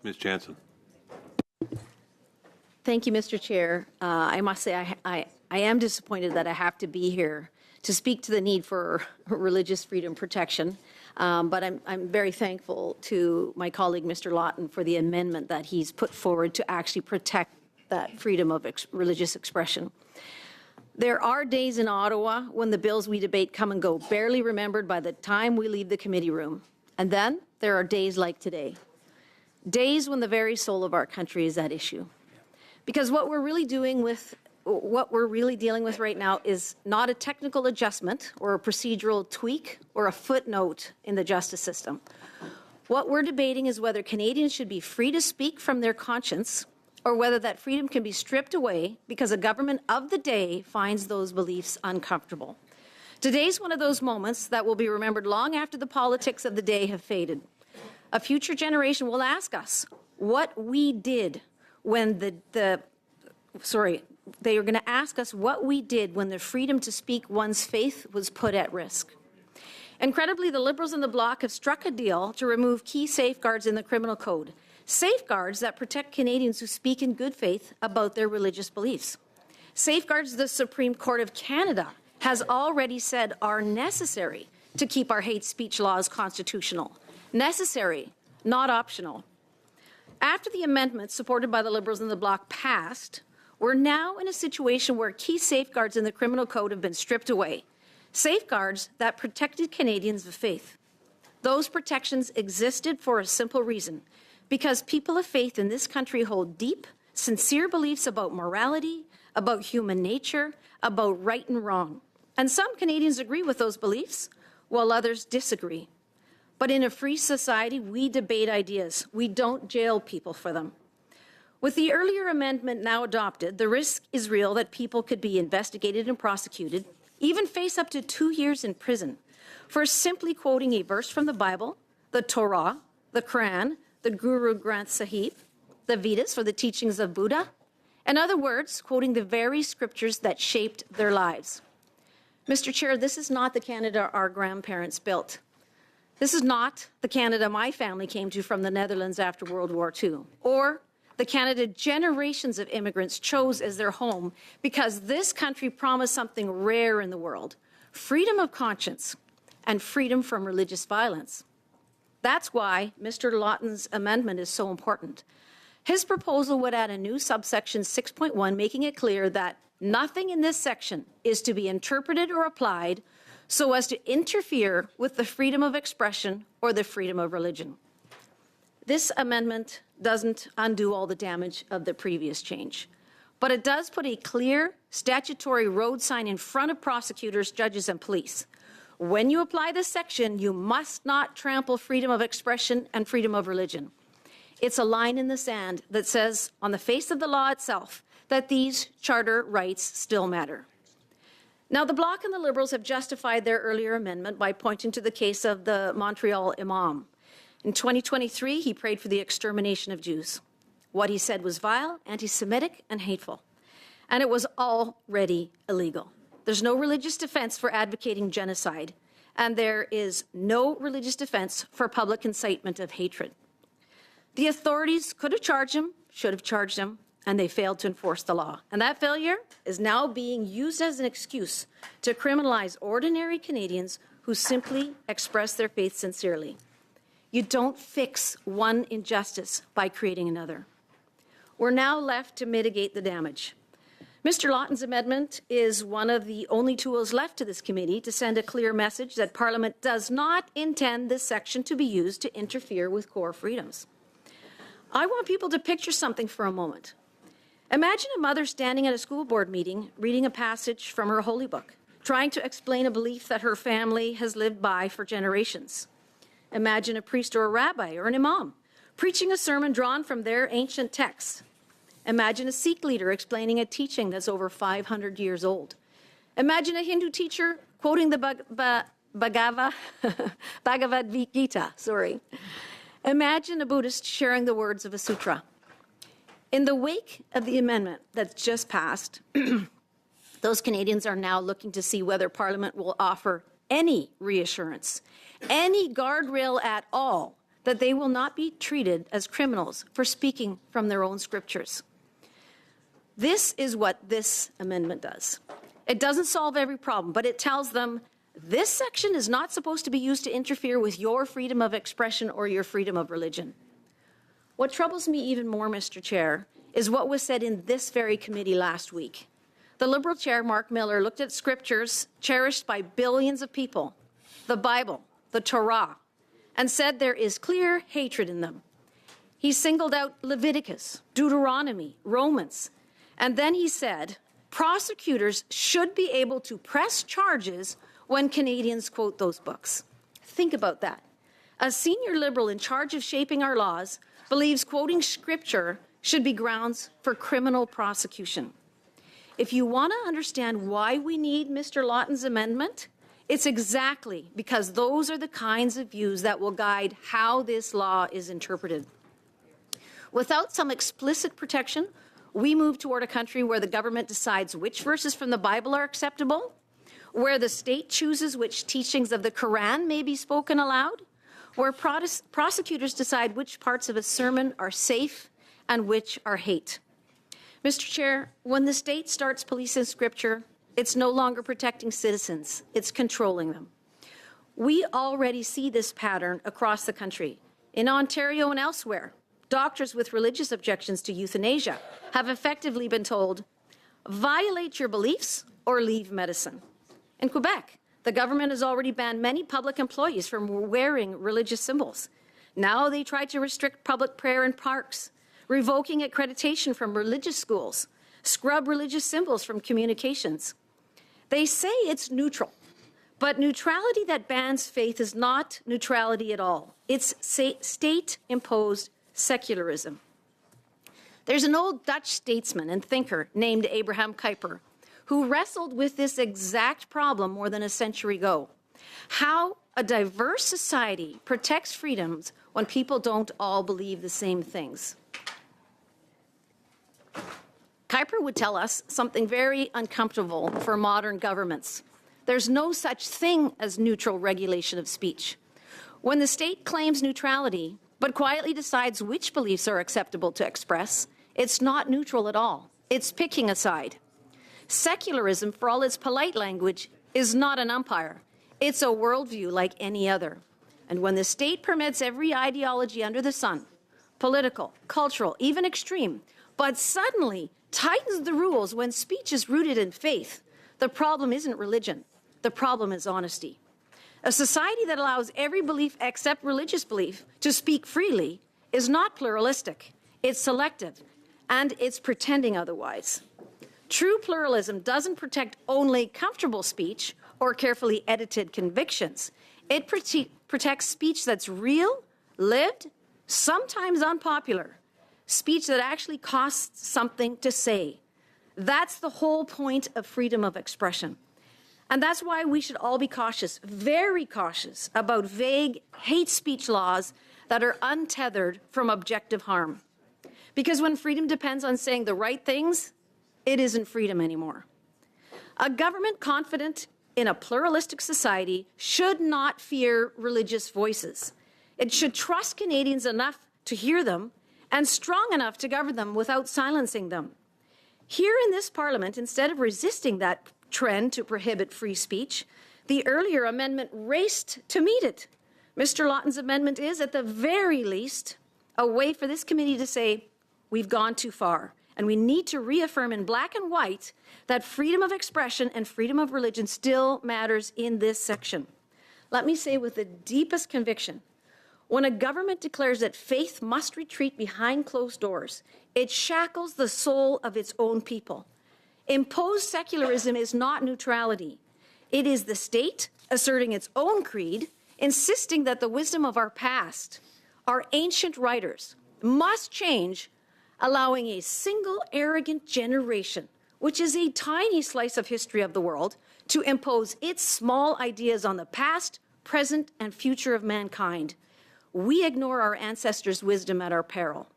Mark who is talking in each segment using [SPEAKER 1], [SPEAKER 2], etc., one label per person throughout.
[SPEAKER 1] Ms. Jansen.
[SPEAKER 2] Thank you, Mr. Chair. I must say I am disappointed that I have to be here to speak to the need for religious freedom protection, but I'm very thankful to my colleague, Mr. Lawton, for the amendment that he's put forward to actually protect that freedom of religious expression. There are days in Ottawa when the bills we debate come and go, barely remembered by the time we leave the committee room. And then there are days like today, days when the very soul of our country is at issue. Because what we're really dealing with right now is not a technical adjustment or a procedural tweak or a footnote in the justice system. What we're debating is whether Canadians should be free to speak from their conscience or whether that freedom can be stripped away because a government of the day finds those beliefs uncomfortable. Today's one of those moments that will be remembered long after the politics of the day have faded. A future generation will ask us what we did when they are going to ask us what we did when the freedom to speak one's faith was put at risk. Incredibly, the Liberals and the Bloc have struck a deal to remove key safeguards in the criminal code, safeguards that protect Canadians who speak in good faith about their religious beliefs. Safeguards the Supreme Court of Canada has already said are necessary to keep our hate speech laws constitutional. Necessary, not optional. After the amendments supported by the Liberals and the Bloc passed, we're now in a situation where key safeguards in the criminal code have been stripped away. Safeguards that protected Canadians of faith. Those protections existed for a simple reason, because people of faith in this country hold deep, sincere beliefs about morality, about human nature, about right and wrong. And some Canadians agree with those beliefs, while others disagree. But in a free society, we debate ideas. We don't jail people for them. With the earlier amendment now adopted, the risk is real that people could be investigated and prosecuted, even face up to 2 years in prison, for simply quoting a verse from the Bible, the Torah, the Quran, the Guru Granth Sahib, the Vedas, or the teachings of Buddha. In other words, quoting the very scriptures that shaped their lives. Mr. Chair, this is not the Canada our grandparents built. This is not the Canada my family came to from the Netherlands after World War II, or the Canada generations of immigrants chose as their home because this country promised something rare in the world, freedom of conscience and freedom from religious violence. That's why Mr. Lawton's amendment is so important. His proposal would add a new subsection 6.1, making it clear that nothing in this section is to be interpreted or applied so as to interfere with the freedom of expression or the freedom of religion. This amendment doesn't undo all the damage of the previous change, but it does put a clear statutory road sign in front of prosecutors, judges, and police. When you apply this section, you must not trample freedom of expression and freedom of religion. It's a line in the sand that says, on the face of the law itself, that these charter rights still matter. Now, the Bloc and the Liberals have justified their earlier amendment by pointing to the case of the Montreal imam. In 2023, he prayed for the extermination of Jews. What he said was vile, anti-Semitic, and hateful. And it was already illegal. There's no religious defense for advocating genocide, and there is no religious defense for public incitement of hatred. The authorities could have charged him, should have charged him, and they failed to enforce the law. And that failure is now being used as an excuse to criminalize ordinary Canadians who simply express their faith sincerely. You don't fix one injustice by creating another. We're now left to mitigate the damage. Mr. Lawton's amendment is one of the only tools left to this committee to send a clear message that Parliament does not intend this section to be used to interfere with core freedoms. I want people to picture something for a moment. Imagine a mother standing at a school board meeting, reading a passage from her holy book, trying to explain a belief that her family has lived by for generations. Imagine a priest or a rabbi or an imam preaching a sermon drawn from their ancient texts. Imagine a Sikh leader explaining a teaching that's over 500 years old. Imagine a Hindu teacher quoting the Bhagavad Gita. Imagine a Buddhist sharing the words of a sutra. In the wake of the amendment that's just passed, those Canadians are now looking to see whether Parliament will offer any reassurance, any guardrail at all, that they will not be treated as criminals for speaking from their own scriptures. This is what this amendment does. It doesn't solve every problem, but it tells them this section is not supposed to be used to interfere with your freedom of expression or your freedom of religion. What troubles me even more, Mr. Chair, is what was said in this very committee last week. The Liberal Chair, Mark Miller, looked at scriptures cherished by billions of people, the Bible, the Torah, and said there is clear hatred in them. He singled out Leviticus, Deuteronomy, Romans, and then he said prosecutors should be able to press charges when Canadians quote those books. Think about that. A senior Liberal in charge of shaping our laws believes quoting scripture should be grounds for criminal prosecution. If you want to understand why we need Mr. Lawton's amendment, it's exactly because those are the kinds of views that will guide how this law is interpreted. Without some explicit protection, we move toward a country where the government decides which verses from the Bible are acceptable, where the state chooses which teachings of the Quran may be spoken aloud, where prosecutors decide which parts of a sermon are safe and which are hate. Mr. Chair, when the state starts policing scripture, it's no longer protecting citizens, it's controlling them. We already see this pattern across the country. In Ontario and elsewhere, doctors with religious objections to euthanasia have effectively been told, violate your beliefs or leave medicine. In Quebec, the government has already banned many public employees from wearing religious symbols. Now they try to restrict public prayer in parks, revoking accreditation from religious schools, scrub religious symbols from communications. They say it's neutral, but neutrality that bans faith is not neutrality at all. It's state-imposed secularism. There's an old Dutch statesman and thinker named Abraham Kuyper who wrestled with this exact problem more than a century ago. How a diverse society protects freedoms when people don't all believe the same things. Kuyper would tell us something very uncomfortable for modern governments. There's no such thing as neutral regulation of speech. When the state claims neutrality, but quietly decides which beliefs are acceptable to express, it's not neutral at all. It's picking a side. Secularism, for all its polite language, is not an umpire. It's a worldview like any other. And when the state permits every ideology under the sun, political, cultural, even extreme, but suddenly tightens the rules when speech is rooted in faith, the problem isn't religion. The problem is honesty. A society that allows every belief except religious belief to speak freely is not pluralistic. It's selective, and it's pretending otherwise. True pluralism doesn't protect only comfortable speech or carefully edited convictions. It protects speech that's real, lived, sometimes unpopular, speech that actually costs something to say. That's the whole point of freedom of expression. And that's why we should all be cautious, very cautious, about vague hate speech laws that are untethered from objective harm. Because when freedom depends on saying the right things, it isn't freedom anymore. A government confident in a pluralistic society should not fear religious voices. It should trust Canadians enough to hear them and strong enough to govern them without silencing them. Here in this Parliament, instead of resisting that trend to prohibit free speech, the earlier amendment raced to meet it. Mr. Lawton's amendment is, at the very least, a way for this committee to say, we've gone too far, and we need to reaffirm in black and white that freedom of expression and freedom of religion still matters in this section. Let me say with the deepest conviction, when a government declares that faith must retreat behind closed doors, it shackles the soul of its own people. Imposed secularism is not neutrality. It is the state asserting its own creed, insisting that the wisdom of our past, our ancient writers, must change, allowing a single arrogant generation, which is a tiny slice of history of the world, to impose its small ideas on the past, present, and future of mankind. We ignore our ancestors' wisdom at our peril.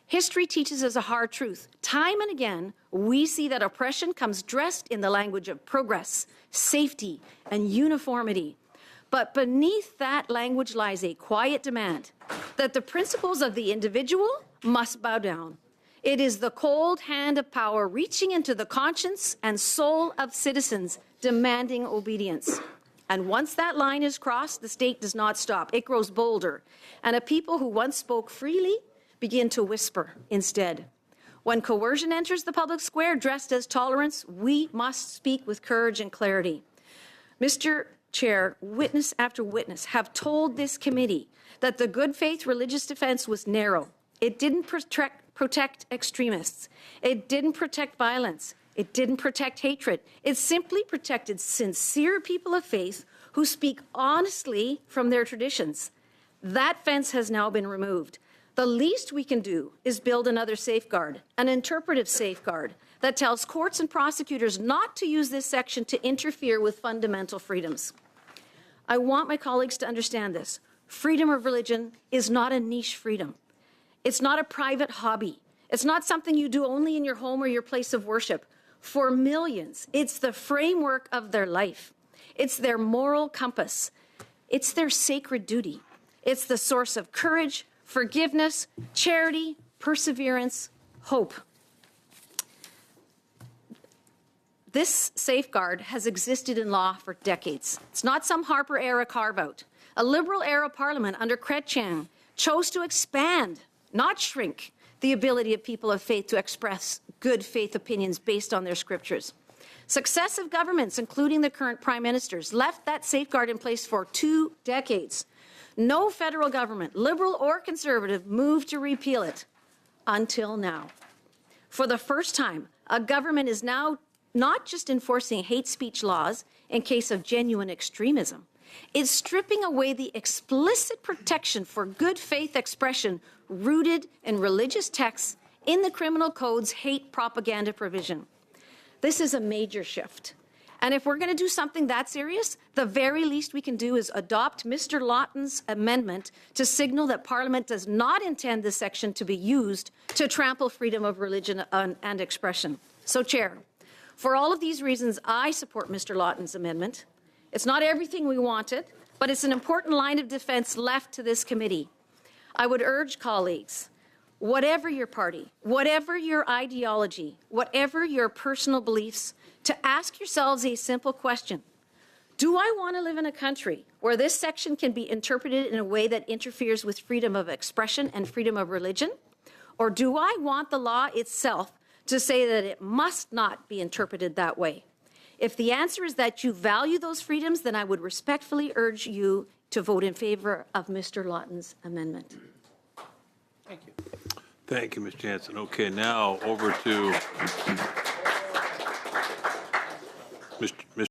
[SPEAKER 2] History teaches us a hard truth. Time and again, we see that oppression comes dressed in the language of progress, safety, and uniformity. But beneath that language lies a quiet demand that the principles of the individual must bow down. It is the cold hand of power reaching into the conscience and soul of citizens, demanding obedience. And once that line is crossed, the state does not stop. It grows bolder. And a people who once spoke freely begin to whisper instead. When coercion enters the public square dressed as tolerance, we must speak with courage and clarity. Mr. Chair, witness after witness have told this committee that the good faith religious defense was narrow. It didn't protect extremists. It didn't protect violence. It didn't protect hatred. It simply protected sincere people of faith who speak honestly from their traditions. That fence has now been removed. The least we can do is build another safeguard, an interpretive safeguard that tells courts and prosecutors not to use this section to interfere with fundamental freedoms. I want my colleagues to understand this. Freedom of religion is not a niche freedom. It's not a private hobby. It's not something you do only in your home or your place of worship. For millions, it's the framework of their life. It's their moral compass. It's their sacred duty. It's the source of courage, forgiveness, charity, perseverance, hope. This safeguard has existed in law for decades. It's not some Harper-era carve-out. A Liberal-era parliament under Chrétien chose to expand, not shrink, the ability of people of faith to express good faith opinions based on their scriptures. Successive governments, including the current prime ministers, left that safeguard in place for 2 decades. No federal government, Liberal or Conservative, moved to repeal it until now. For the first time, a government is now not just enforcing hate speech laws in case of genuine extremism. It's stripping away the explicit protection for good faith expression rooted in religious texts in the criminal code's hate propaganda provision. This is a major shift. And if we're going to do something that serious, the very least we can do is adopt Mr. Lawton's amendment to signal that Parliament does not intend this section to be used to trample freedom of religion and expression. So, Chair, for all of these reasons, I support Mr. Lawton's amendment. It's not everything we wanted, but it's an important line of defense left to this committee. I would urge colleagues, whatever your party, whatever your ideology, whatever your personal beliefs, to ask yourselves a simple question. Do I want to live in a country where this section can be interpreted in a way that interferes with freedom of expression and freedom of religion? Or do I want the law itself to say that it must not be interpreted that way? If the answer is that you value those freedoms, then I would respectfully urge you to vote in favor of Mr. Lawton's amendment.
[SPEAKER 1] Thank you. Thank you, Ms. Jansen. Okay, now over to Mr.